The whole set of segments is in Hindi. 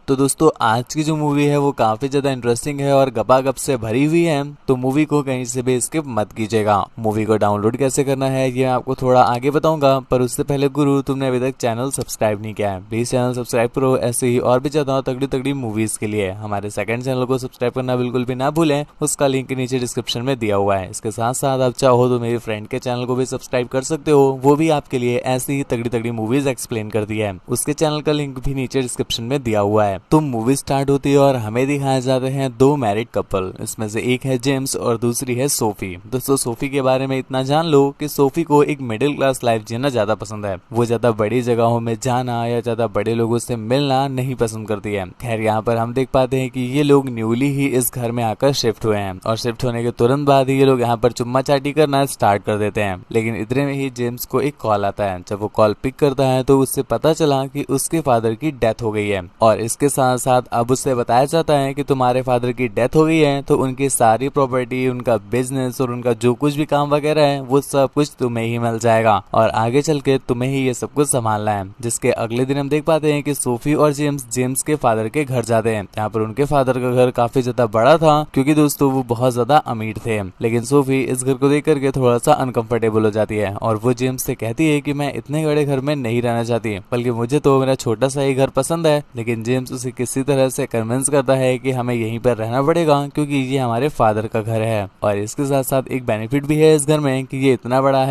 तो दोस्तों आज की जो मूवी है वो काफी ज्यादा इंटरेस्टिंग है और गपागप से भरी हुई है, तो मूवी को कहीं से भी स्किप मत कीजिएगा। मूवी को डाउनलोड कैसे करना है ये आपको थोड़ा आगे बताऊंगा, पर उससे पहले गुरु तुमने अभी तक चैनल सब्सक्राइब नहीं किया है, प्लीज चैनल सब्सक्राइब करो। ऐसे ही और भी ज्यादा तगड़ी तगड़ी मूवीज के लिए हमारे सेकंड चैनल को सब्सक्राइब करना बिल्कुल भी ना भूलें, उसका लिंक नीचे डिस्क्रिप्शन में दिया हुआ है। इसके साथ साथ आप चाहो तो मेरे फ्रेंड के चैनल को भी सब्सक्राइब कर सकते हो, वो भी आपके लिए ऐसी ही तगड़ी तगड़ी मूवीज एक्सप्लेन करती है, उसके चैनल का लिंक भी नीचे डिस्क्रिप्शन में दिया हुआ है। तो मूवी स्टार्ट होती है और हमें दिखाए जाते हैं दो मैरिड कपल, इसमें से एक है जेम्स और दूसरी है सोफी। दोस्तों सोफी के बारे में इतना जान लो कि सोफी को एक मिडिल क्लास लाइफ जीना ज्यादा पसंद है, वो ज्यादा बड़ी जगहों में जाना या ज्यादा बड़े लोगों से मिलना नहीं पसंद करती है। खैर यहाँ पर हम देख पाते हैं कि ये लोग न्यूली ही इस घर में आकर शिफ्ट हुए हैं और शिफ्ट होने के तुरंत बाद ही ये लोग यहाँ पर चुम्मा चाटी करना स्टार्ट कर देते हैं। लेकिन इतने में ही जेम्स को एक कॉल आता है। जब वो कॉल पिक करता है तो उससे पता चला कि उसके फादर की डेथ हो गई है और इसके साथ साथ अब उससे बताया जाता है कि तुम्हारे फादर की डेथ हो गई है तो उनकी सारी प्रॉपर्टी, उनका बिजनेस और उनका जो कुछ भी काम वगैरह है वो सब कुछ तुम्हें ही मिल जाएगा और आगे चल के तुम्हें ही ये सब कुछ संभालना है। जिसके अगले दिन हम देख पाते हैं कि सोफी और जेम्स के फादर के घर जाते हैं। यहाँ पर उनके फादर का घर काफी ज्यादा बड़ा था क्योंकि दोस्तों वो बहुत ज्यादा अमीर थे। लेकिन सोफी इस घर को देख करके थोड़ा सा अनकंफर्टेबल हो जाती है और वो जेम्स से कहती है कि मैं इतने बड़े घर में नहीं रहना चाहती, बल्कि मुझे तो मेरा छोटा सा ही घर पसंद है। लेकिन जेम्स उसे किसी तरह से कन्विंस करता है कि हमें यहीं पर रहना पड़ेगा क्योंकि ये हमारे फादर का घर है और इसके साथ साथ एक बेनिफिट भी है इस घर में कि ये इतना बड़ा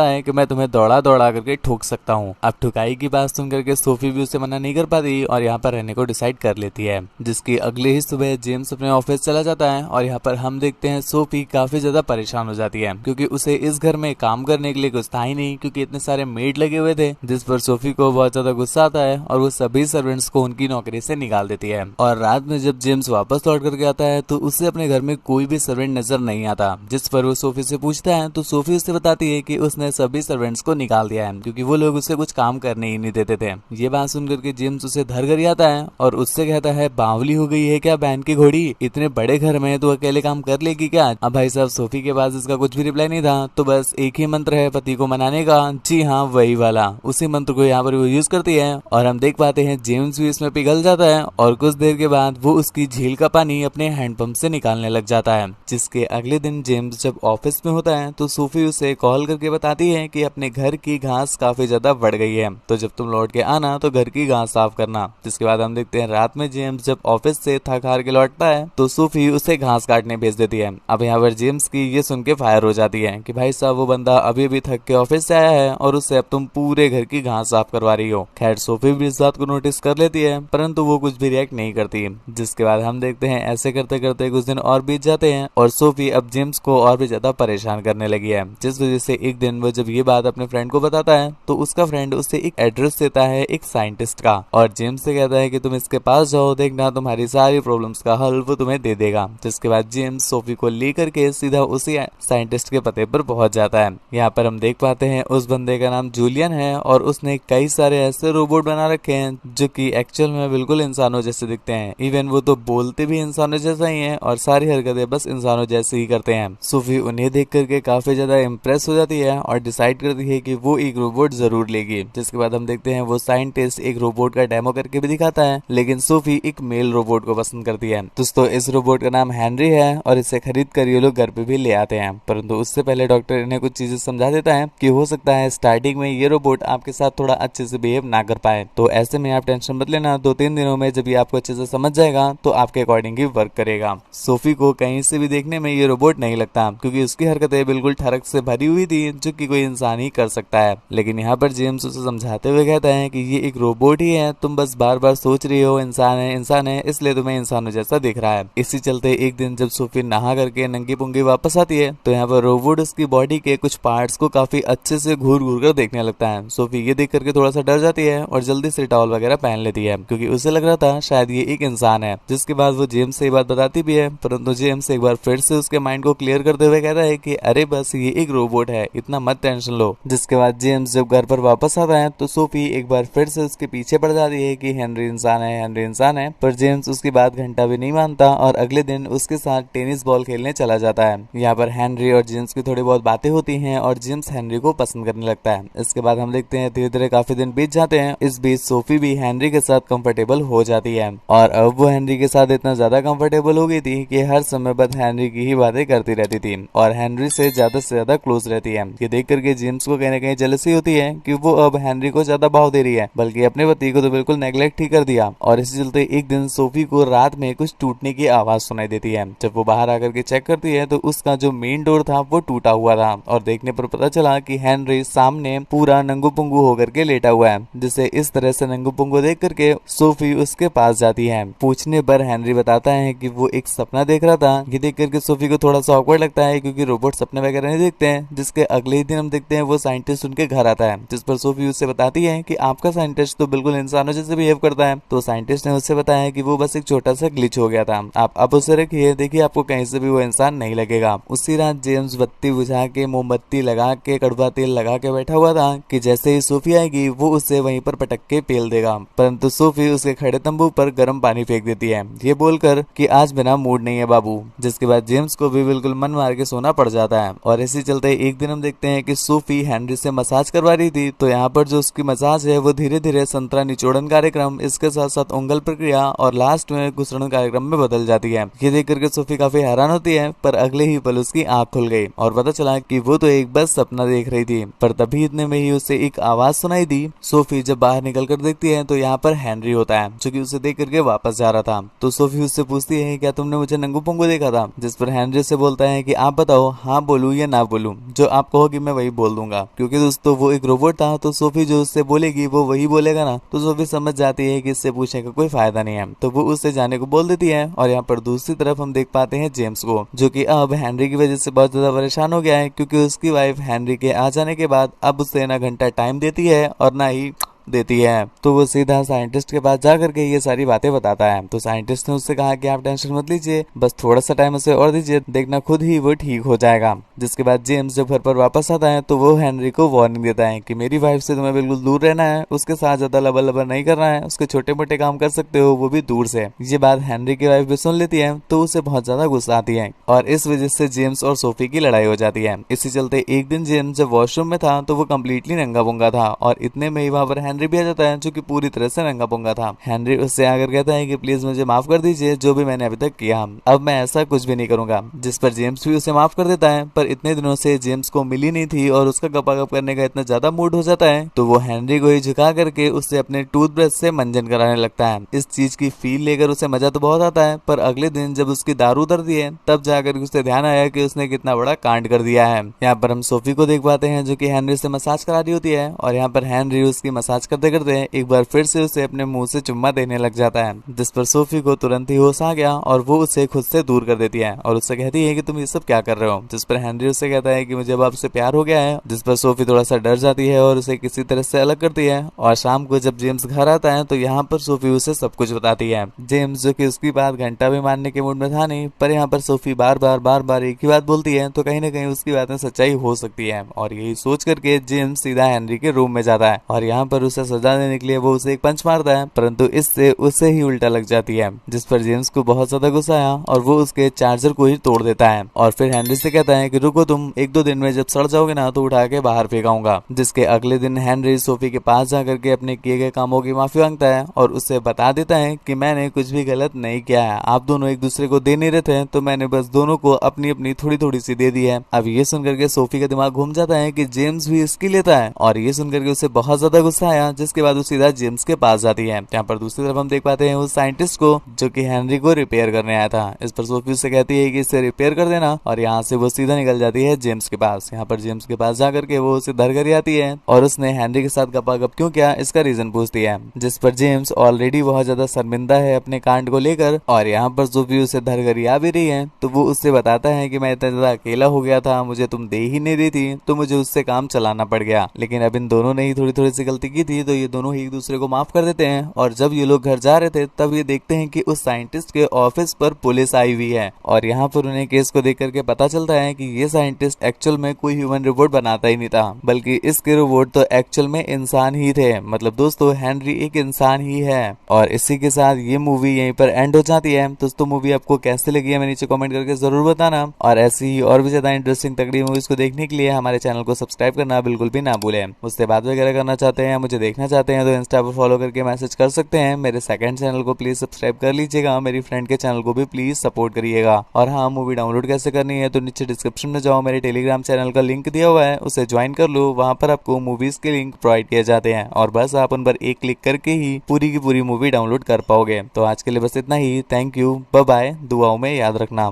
है कि मैं तुम्हें दौड़ा दौड़ा करके ठोक सकता हूँ। अब ठुकाई की बात सुन करके सोफी भी उसे मना नहीं कर पाती और यहाँ पर रहने को डिसाइड कर लेती है। जिसकी अगले ही सुबह जेम्स अपने ऑफिस चला जाता है और यहाँ पर हम देखते हैं सोफी काफी ज्यादा परेशान हो जाती है क्योंकि उसे इस घर में काम करने के लिए कुछ था ही नहीं, क्योंकि इतने सारे मेड लगे हुए थे, जिस पर सोफी को बहुत ज्यादा गुस्सा आता है और वो सभी सर्वेंट्स को उनकी नौकरी से निकाल देती है। और रात में जब जेम्स वापस लौट करके आता है तो उसे अपने घर में कोई भी सर्वेंट नजर नहीं आता, जिस पर वो सोफी से पूछता है तो सोफी उससे बताती है कि उसने सभी सर्वेंट्स को निकाल दिया है क्योंकि वो लोग उसे कुछ काम करने ही नहीं देते थे। ये बात सुन करके जेम्स उसे धर आता है और उससे कहता है बावली हो गई है क्या बहन की घोड़ी, इतने बड़े घर में तो अकेले काम कर लेगी क्या। अब भाई साहब सोफी के पास इसका कुछ भी रिप्लाई नहीं था, तो बस एक ही मंत्र है पति को मनाने का, जी हाँ वही वाला, उसी मंत्र को यहाँ पर वो यूज करती है और हम देख पाते हैं जेम्स भी इसमें पिघल जाता है और कुछ देर के बाद वो उसकी झील का पानी अपने हैंडपंप से निकालने लग जाता है। जिसके अगले दिन जेम्स जब ऑफिस में होता है तो सोफी उसे कॉल करके बताती है कि अपने घर की घास काफी ज्यादा बढ़ गई है, तो जब तुम लौट के आना तो घर की घास साफ करना। जिसके बाद हम देखते हैं रात में जेम्स जब ऑफिस से थक हार के लौटता है तो सोफी उसे घास काटने भेज देती है। अब यहाँ पर जेम्स की ये सुन के फायर हो जाती है कि भाई साहब वो बंदा अभी भी थक के ऑफिस से आया है और उससे अब तुम पूरे घर की घास साफ करवा रही हो। खैर सोफी भी इस बात को नोटिस कर लेती है परंतु वो कुछ भी रिएक्ट नहीं करती। जिसके बाद हम देखते हैं ऐसे करते करते कुछ दिन और बीत जाते हैं और सोफी अब जेम्स को और भी ज्यादा परेशान करने लगी है, जिस वजह से एक दिन वो जब ये बात अपने फ्रेंड को बताता है तो उसका फ्रेंड उसे एक एड्रेस देता है एक साइंटिस्ट का और जेम्स से कहता है कि तुम इसके पास जाओ, देखना तुम्हारी सारी प्रॉब्लम्स का हल वो तुम्हें दे देगा। जिसके बाद जेम्स सोफी को लेकर के सीधा उसी साइंटिस्ट के पते पर पहुंच जाता है। यहाँ पर हम देख पाते हैं उस बंदे का नाम जूलियन है और उसने कई सारे ऐसे रोबोट बना रखे हैं जो कि एक्चुअल में बिल्कुल इंसानों जैसे दिखते हैं। इवन वो तो बोलते भी इंसानों जैसा ही हैं और सारी हरकतें बस इंसानों जैसे ही करते हैं। सोफी उन्हें देख करके काफी ज्यादा इम्प्रेस हो जाती है और डिसाइड करती है कि वो एक रोबोट जरूर लेगी। जिसके बाद हम देखते हैं वो साइंटिस्ट एक रोबोट का डेमो करके भी दिखाता है, लेकिन सोफी एक मेल रोबोट को पसंद करती है। दोस्तों इस रोबोट का नाम हेनरी है और इसे खरीद कर ये लोग घर पे भी ले आते हैं, परंतु उससे पहले डॉक्टर इन्हें कुछ चीजें समझा देता है कि हो सकता है स्टार्टिंग में ये रोबोट आपके साथ थोड़ा अच्छे से बिहेव ना कर पाए, तो ऐसे में आप टेंशन मत लेना, 2-3 दिनों में जब ये आपको अच्छे से समझ जाएगा तो आपके अकॉर्डिंग ही वर्क करेगा। सोफी को कहीं से भी देखने में ये रोबोट नहीं लगता क्योंकि उसकी हरकतें बिल्कुल ठरक से भरी हुई थी जो कि कोई इंसान ही कर सकता है। लेकिन यहाँ पर जेम्स उसे समझाते हुए कहता है कि ये एक रोबोट ही है, तुम बस बार बार सोच रही हो इंसान है इसलिए तुम्हें इंसानों जैसा दिख रहा है। इसी चलते एक दिन जब सोफी नहा करके नंगी पुंगी वापस आती है तो यहाँ पर रोबोट उसकी बॉडी के कुछ पार्ट्स को काफी अच्छे से घूर घूर कर देखने लगता है। सोफी ये देख करके थोड़ा सा डर जाती है और जल्दी से टॉवल वगैरह पहन लेती है क्योंकि उसे लग रहा था शायद ये एक इंसान है। जिसके बाद वो जेम्स से ये बात बताती भी है, परंतु जेम्स एक बार फिर से उसके माइंड को क्लियर करते हुए कहता है कि अरे बस ये एक रोबोट है, इतना मत टेंशन लो। जिसके बाद जेम्स जब घर पर वापस आता है तो सोफी एक बार फिर से उसके पीछे पड़ जाती है कि हेनरी इंसान है, पर जेम्स उसकी बात घंटा भी नहीं मानता और अगले दिन उसके साथ टेनिस बॉल खेलने चला जाता है। यहाँ पर हेनरी और जेम्स की थोड़ी बहुत बातें होती हैं और जेम्स हेनरी को पसंद करने लगता है। इसके बाद हम देखते हैं धीरे धीरे काफी दिन बीत जाते हैं। इस बीच सोफी भी हेनरी के साथ कंफर्टेबल कंफर्टेबल हो जाती है और अब वो हेनरी के साथ इतना ज्यादा कंफर्टेबल हो गई थी कि हर समय बस हेनरी की ही बातें करती रहती थी और हेनरी से ज्यादा क्लोज रहती है। ये देख करके जेम्स को कहीं ना कहीं जेलसी होती है कि वो अब हेनरी को ज्यादा भाव दे रही है, बल्कि अपने पति को तो बिल्कुल नेग्लेक्ट ही कर दिया। और इसी चलते एक दिन सोफी को रात में कुछ टूटने की आवाज सुनाई देती है। जब वो बाहर आकर के चेक करती है तो उसका जो मेन डोर था वो टूटा हुआ था और देखने पर पता चला कि हेनरी सामने पूरा नंगू पुंगू होकर के लेटा हुआ है, जिसे इस तरह से नंगू पुंगू देख करके सोफी उसके पास जाती है। पूछने पर हेनरी बताता है कि वो एक सपना देख रहा था। ये देख करके सोफी को थोड़ा सा ऑकवर्ड लगता है क्योंकि रोबोट सपने वगैरह नहीं देखते हैं। जिसके अगले ही दिन हम देखते हैं वो साइंटिस्ट उनके घर आता है, जिस पर सोफी उससे बताती है कि आपका साइंटिस्ट तो बिल्कुल इंसानों जैसे बिहेव करता है। तो साइंटिस्ट ने उससे बताया कि वो बस एक छोटा सा ग्लिच हो गया था, आप अब उसे रखिए, देखिए आपको कहीं से भी वो इंसान नहीं लगेगा। उसी रात जेम्स बत्ती बुझा के मोमबत्ती लगा के कड़वा तेल लगा के बैठा हुआ था कि जैसे ही सोफी आएगी वो उसे वहीं पर पटक के पेल देगा, परंतु सोफी उसके खड़े तंबू पर गर्म पानी फेंक देती है, ये बोलकर कि आज मेरा मूड नहीं है बाबू। जिसके बाद जेम्स को भी बिल्कुल मन मार के सोना पड़ जाता है। और इसी चलते एक दिन हम देखते हैं कि सोफी हेनरी से मसाज करवा रही थी, तो यहाँ पर जो उसकी मसाज है वो धीरे धीरे संतरा निचोड़न कार्यक्रम, इसके साथ साथ उंगल प्रक्रिया और लास्ट में घुसड़न कार्यक्रम में बदल जाती है। ये देख करके सोफी काफी हैरान होती है, पर अगले ही पल उसकी आंख खुल गई और पता चला कि वो तो एक बस सपना देख रही थी। पर तभी इतने में ही उसे एक आवाज सुनाई दी। सोफी जब बाहर निकल कर देखती है तो यहाँ पर हेनरी होता है, जो कि उसे देख करके वापस जा रहा था। तो सोफी उससे पूछती है क्या तुमने मुझे नंगू पुंगू देखा था? जिस पर हेनरी से बोलता है कि आप बताओ, हाँ बोलूं या ना बोलूं, जो आप कहोगे मैं वही बोल दूंगा। क्योंकि दोस्तों वो एक रोबोट था, तो सोफी जो उससे बोलेगी वो वही बोलेगा ना, तो सोफी समझ जाती है कि इससे पूछने का कोई फायदा नहीं है, तो वो उससे जाने को बोल देती है। और यहाँ पर दूसरी तरफ हम देख पाते हैं जेम्स को, जो कि अब हेनरी की वजह से बहुत ज्यादा परेशान हो गया है, क्योंकि उसकी वाइफ हेनरी के आ जाने के बाद अब उसे ना घंटा टाइम देती है और ना ही देती है। तो वो सीधा साइंटिस्ट के पास जा करके ये सारी बातें बताता है। तो साइंटिस्ट ने उससे कहा कि आप टेंशन मत लीजिए, बस थोड़ा सा टाइम उसे और दीजिए, देखना खुद ही वो ठीक हो जाएगा। जिसके बाद जेम्स जब घर पर वापस आता है तो वो हेनरी को वार्निंग देता है कि मेरी वाइफ से तुम्हें बिल्कुल दूर रहना है, उसके साथ ज्यादा लबर लबर नहीं करना है, उसके छोटे मोटे काम कर सकते हो वो भी दूर से। ये बात हेनरी की वाइफ भी सुन लेती है, तो उसे बहुत ज्यादा गुस्सा आती है और इस वजह से जेम्स और सोफी की लड़ाई हो जाती है। इसी चलते एक दिन जेम्स जब वॉशरूम में था तो वो कम्प्लीटली नंगा पुंगा था और इतने में ही वहां पर हेनरी भी आ जाता है, जो कि पूरी तरह से नंगा पुंगा था। हेनरी उससे आकर कहता है कि प्लीज मुझे माफ कर दीजिए, जो भी मैंने अभी तक किया, अब मैं ऐसा कुछ भी नहीं करूंगा। जिस पर जेम्स भी उसे माफ कर देता है, पर इतने दिनों से जेम्स को मिली नहीं थी और उसका गपागप करने का इतना ज्यादा मूड हो जाता है, तो वो हेनरी को ही झुका करके उससे अपने टूथब्रश से मंजन कराने लगता है। इस चीज की फील लेकर उसे मजा तो बहुत आता है, पर अगले दिन जब उसकी दारू उतरती है तब जाकर उसे ध्यान आया कि उसने कितना बड़ा कांड कर दिया है। यहाँ पर हम सोफी को देख पाते हैं, जो कि हेनरी से मसाज करा रही होती है और यहाँ पर हेनरी उसकी मसाज करते करते एक बार फिर से उसे अपने मुंह से चुम्मा देने लग जाता है। जिस पर सोफी को तुरंत ही होश आ गया और वो उसे खुद से दूर कर देती है और उससे कहती है कि तुम ये सब क्या कर रहे हो। जिस पर हेनरी उससे कहता है कि मुझे अब आपसे प्यार हो गया है। जिस पर सोफी थोड़ा सा डर जाती है और उसे किसी तरह से अलग करती है। और शाम को जब जेम्स घर आता है तो यहाँ पर सोफी उसे सब कुछ बताती है। जेम्स, जो कि उसकी बात घंटा भी मानने के मूड में था नहीं, पर यहाँ पर सोफी बार बार एक ही बात बोलती है, तो कहीं ना कहीं उसकी बात में सच्चाई हो सकती है। और यही सोच करके जेम्स सीधा हेनरी के रूम में जाता है और यहाँ पर उसे सजा देने के लिए वो उसे एक पंच मारता है, परंतु इससे उसे ही उल्टा लग जाती है। जिस पर जेम्स को बहुत ज्यादा गुस्सा आया और वो उसके चार्जर को ही तोड़ देता है और फिर हेनरी से कहता है कि रुको, तुम एक दो दिन में जब सड़ जाओगे ना तो उठा के बाहर फेंकाऊंगा। जिसके अगले दिन हेनरी सोफी के पास जाकर के अपने किए गए कामों की माफी मांगता है और उससे बता देता है कि मैंने कुछ भी गलत नहीं किया है, आप दोनों एक दूसरे को दे नहीं रहे थे, तो मैंने बस दोनों को अपनी अपनी थोड़ी थोड़ी सी दे दी है। अब ये सुनकर के सोफी का दिमाग घूम जाता है कि जेम्स भी इसकी लेता है और ये सुनकर के उसे बहुत ज्यादा गुस्सा आया। जिसके बाद वो सीधा जेम्स के पास जाती है। यहाँ पर दूसरी तरफ हम देख पाते हैं उस साइंटिस्ट को, जो कि हेनरी को रिपेयर करने आया था। इस पर सोफी उससे कहती है कि इसे रिपेयर कर देना और यहाँ से वो सीधा निकल जाती है जेम्स के पास। यहाँ पर जेम्स के पास जाकर के वो उसे धर कर आती है और उसने हेनरी के साथ गपागप क्यों किया इसका रीजन पूछती है। जिस पर जेम्स ऑलरेडी बहुत ज्यादा शर्मिंदा है अपने कांड को लेकर और यहाँ पर सोफी उसे धर कर आ भी रही है, तो वो उससे बताता है कि मैं इतना ज्यादा अकेला हो गया था, मुझे तुम दे ही नहीं रही थी, तो मुझे उससे काम चलाना पड़ गया। लेकिन अब इन दोनों ने ही थोड़ी थोड़ी सी गलती की थी, तो ये दोनों ही एक दूसरे को माफ कर देते हैं। और जब ये लोग घर जा रहे थे तब ये देखते हैं कि उस साइंटिस्ट के ऑफिस पर पुलिस आई हुई है और यहाँ पर उन्हें केस को देख करके पता चलता है कि ये साइंटिस्ट एक्चुअल में कोई ह्यूमन रोबोट बनाता ही नहीं था, बल्कि इसके रोबोट तो एक्चुअल में इंसान ही थे। मतलब दोस्तों हेनरी एक इंसान ही है। और इसी के साथ ये मूवी यहीं पर एंड हो जाती है। दोस्तों मूवी आपको कैसे लगी है मैं नीचे कमेंट करके जरूर बताना, और ऐसी ही और भी ज्यादा इंटरेस्टिंग तगड़ी मूवीज को देखने के लिए हमारे चैनल को सब्सक्राइब करना बिल्कुल भी ना भूलें। मुझसे बात वगैरह करना चाहते हैं, मुझे देखना चाहते हैं तो इंस्टा पर फॉलो करके मैसेज कर सकते हैं। मेरे सेकंड चैनल को प्लीज सब्सक्राइब कर लीजिएगा, मेरी फ्रेंड के चैनल को भी प्लीज सपोर्ट करिएगा। और हाँ, मूवी डाउनलोड कैसे करनी है तो नीचे डिस्क्रिप्शन में जाओ, मेरे टेलीग्राम चैनल का लिंक दिया हुआ है, उसे ज्वाइन कर लो। वहां पर आपको मूवीज के लिंक प्रोवाइड किए जाते हैं और बस आप उन पर एक क्लिक करके ही पूरी की पूरी मूवी डाउनलोड कर पाओगे। तो आज के लिए बस इतना ही। थैंक यू, बाय बाय, दुआओं में याद रखना।